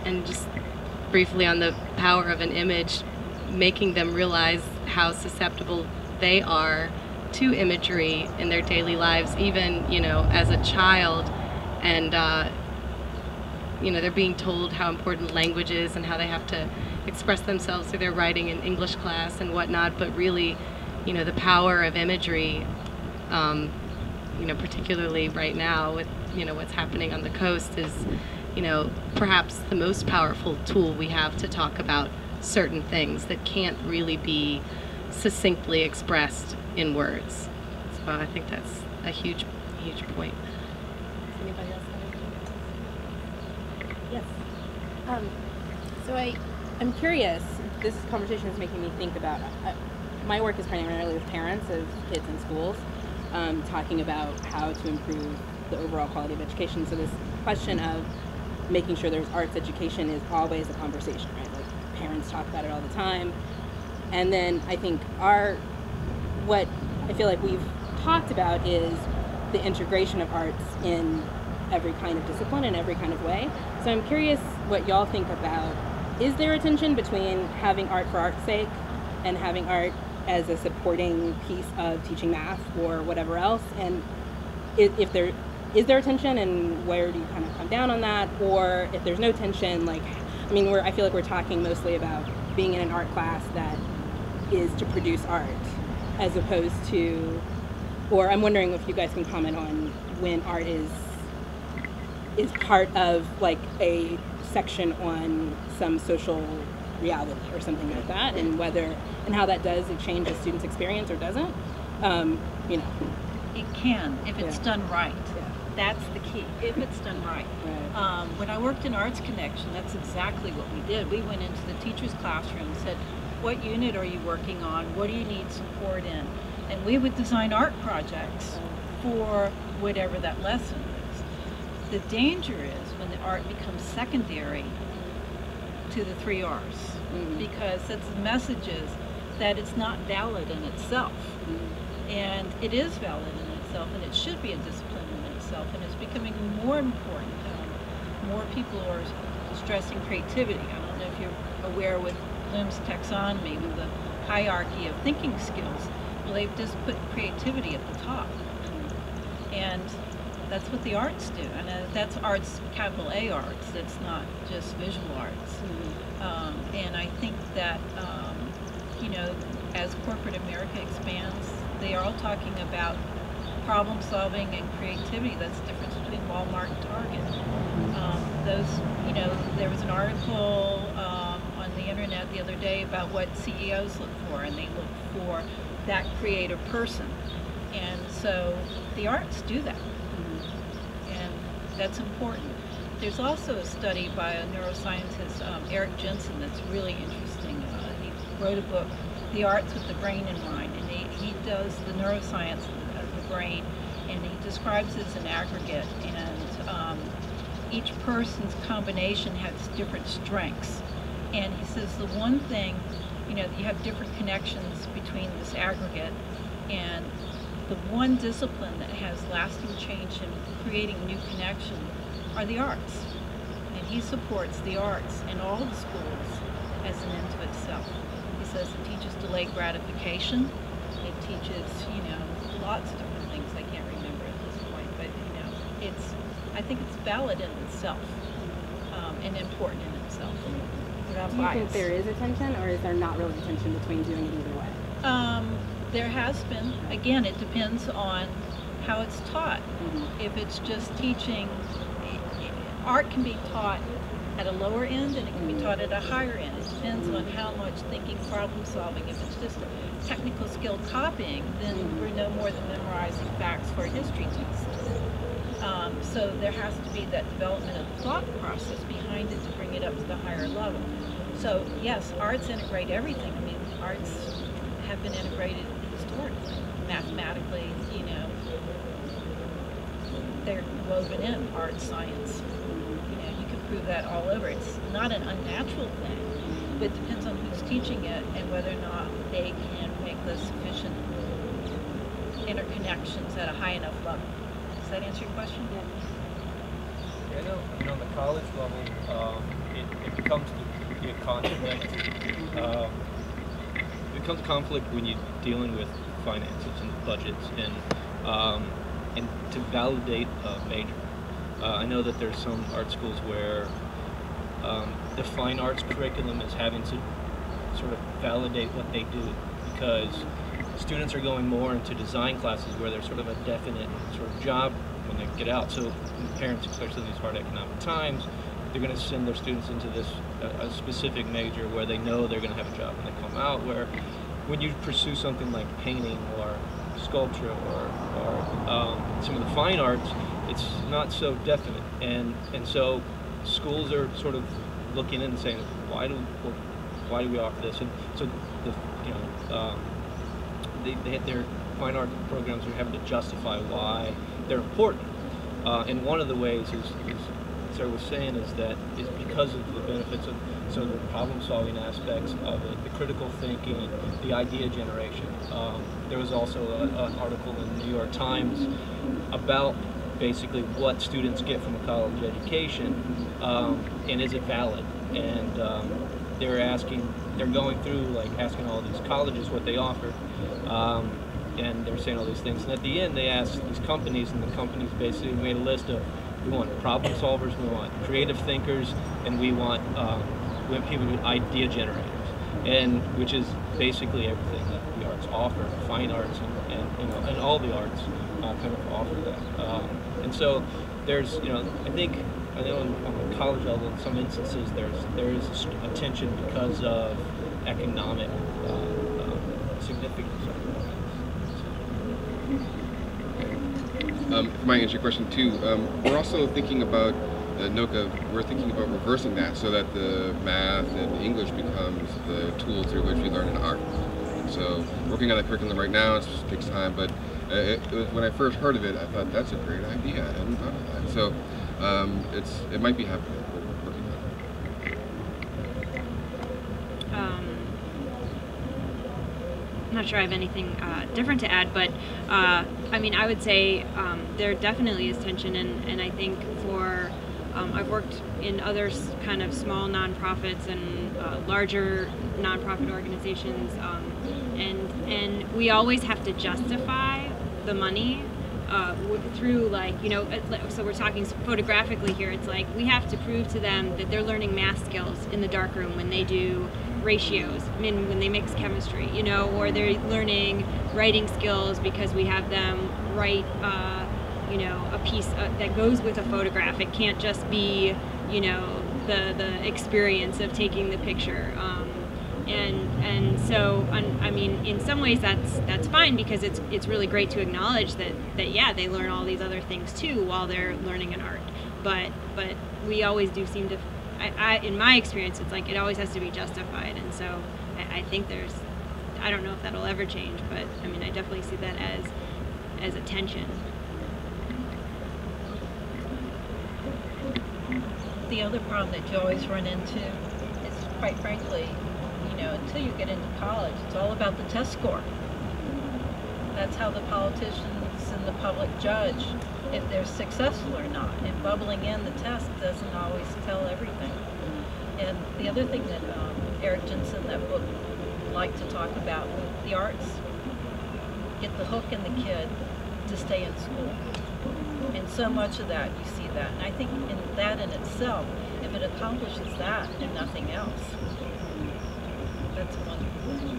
and just briefly on the power of an image, making them realize how susceptible they are to imagery in their daily lives, even, you know, as a child. And you know, they're being told how important language is and how they have to express themselves through their writing in English class and whatnot, but really, you know, the power of imagery, you know, particularly right now with, you know, what's happening on the coast is, you know, perhaps the most powerful tool we have to talk about certain things that can't really be succinctly expressed in words. So I think that's a huge, huge point. Does anybody else have anything? Yes. So I'm curious, this conversation is making me think about, my work is primarily with parents of kids in schools, talking about how to improve the overall quality of education. So this question of making sure there's arts education is always a conversation, right? Like parents talk about it all the time. And then I think what I feel like we've talked about is the integration of arts in every kind of discipline in every kind of way. So I'm curious what y'all think about, is there a tension between having art for art's sake and having art as a supporting piece of teaching math or whatever else? And if there is there a tension, and where do you kind of come down on that? Or if there's no tension, like, I mean, I feel like we're talking mostly about being in an art class that is to produce art, as opposed to, or I'm wondering if you guys can comment on when art is part of like a section on some social reality or something like that, and whether and how that does it change a student's experience or doesn't. You know, it can if it's done right. Yeah. That's the key, if it's done right. When I worked in Arts Connection, that's exactly what we did. We went into the teacher's classroom and said, what unit are you working on? What do you need support in? And we would design art projects for whatever that lesson is. The danger is when the art becomes secondary to the 3 R's, because it's the message is that it's not valid in itself. And it is valid in itself, and it should be a discipline in itself, and it's becoming more important. More people are stressing creativity. I don't know if you're aware with Bloom's taxonomy, with the hierarchy of thinking skills. Well, they've just put creativity at the top. And that's what the arts do. And that's arts, capital A arts. That's not just visual arts. And I think that, you know, as corporate America expands, they are all talking about problem solving and creativity. That's the difference between Walmart and Target. Those, you know, there was an article on the internet the other day about what CEOs look for, and they look for that creative person. And so the arts do that. And that's important. There's also a study by a neuroscientist, Eric Jensen, that's really interesting. He wrote a book, The Arts with the Brain in Mind, and he does the neuroscience of the brain, and he describes it as an aggregate, and each person's combination has different strengths. And he says the one thing, you know, you have different connections between this aggregate, and the one discipline that has lasting change in creating new connection are the arts. And he supports the arts in all the schools as an end to itself. He says it teaches delayed gratification. It teaches, you know, lots of different things I can't remember at this point, but, you know, I think it's valid in itself, and important in itself. Do you think there is a tension, or is there not really a tension between doing it either way? There has been. Again, it depends on how it's taught. If it's just teaching, art can be taught at a lower end and it can be taught at a higher end. It depends on how much thinking, problem solving. If it's just technical skill copying, then we're no more than memorizing facts for a history test. So there has to be that development of the thought process behind it to bring it up to the higher level. So yes, arts integrate everything. I mean, arts have been integrated historically, mathematically, you know, they're woven in art, science. You know, you can prove that all over. It's not an unnatural thing, but it depends on who's teaching it and whether or not they can make the sufficient interconnections at a high enough level. Does that answer your question? Yeah. I know on the college level, it becomes a conflict. It becomes conflict when you're dealing with finances and budgets and to validate a major. I know that there's some art schools where the fine arts curriculum is having to sort of validate what they do, because students are going more into design classes where there's sort of a definite sort of job when they get out. So parents, especially in these hard economic times, they're going to send their students into this a specific major where they know they're going to have a job when they come out, where when you pursue something like painting or sculpture or some of the fine arts, it's not so definite, and so schools are sort of looking in and saying, why do we offer this? And so they hit their fine art programs are having to justify why they're important. And one of the ways is Sarah was saying, is because of the benefits of some of the problem-solving aspects of it, the critical thinking, the idea generation. There was also an article in the New York Times about basically what students get from a college education, and is it valid? And they're going through like asking all these colleges what they offer, and they're saying all these things. And at the end, they asked these companies, and the companies basically made a list of, we want problem solvers, we want creative thinkers, and we want people who are idea generators, and which is basically everything that the arts offer, fine arts and all the arts kind of offer that. And so there's, I know on the college level, in some instances, there is a tension because of economic significance of If I might answer your question too, we're also thinking about, NOCA, we're thinking about reversing that so that the math and English becomes the tool through which we learn in art. And so working on that curriculum right now, it takes time, but when I first heard of it, I thought, that's a great idea. I hadn't thought of that. So it might be happening. We're working on it. I'm not sure I have anything different to add, but I mean, I would say there definitely is tension, and I think for I've worked in other kind of small nonprofits and larger nonprofit organizations, and we always have to justify the money through, like, so we're talking photographically here. It's like we have to prove to them that they're learning math skills in the darkroom when they do ratios, when they mix chemistry, or they're learning writing skills because we have them write, a piece that goes with a photograph. It can't just be, the experience of taking the picture. And so, I mean, in some ways that's fine, because it's really great to acknowledge that yeah, they learn all these other things too while they're learning an art. But we always do seem to, in my experience, it's like it always has to be justified. And so I think I don't know if that'll ever change, but I mean, I definitely see that as a tension. The other problem that you always run into is, quite frankly, until you get into college, it's all about the test score. That's how the politicians and the public judge if they're successful or not. And bubbling in the test doesn't always tell everything. And the other thing that Eric Jensen, that book, liked to talk about with the arts, get the hook in the kid to stay in school. And so much of that, you see that. And I think in that in itself, if it accomplishes that and nothing else, that's wonderful.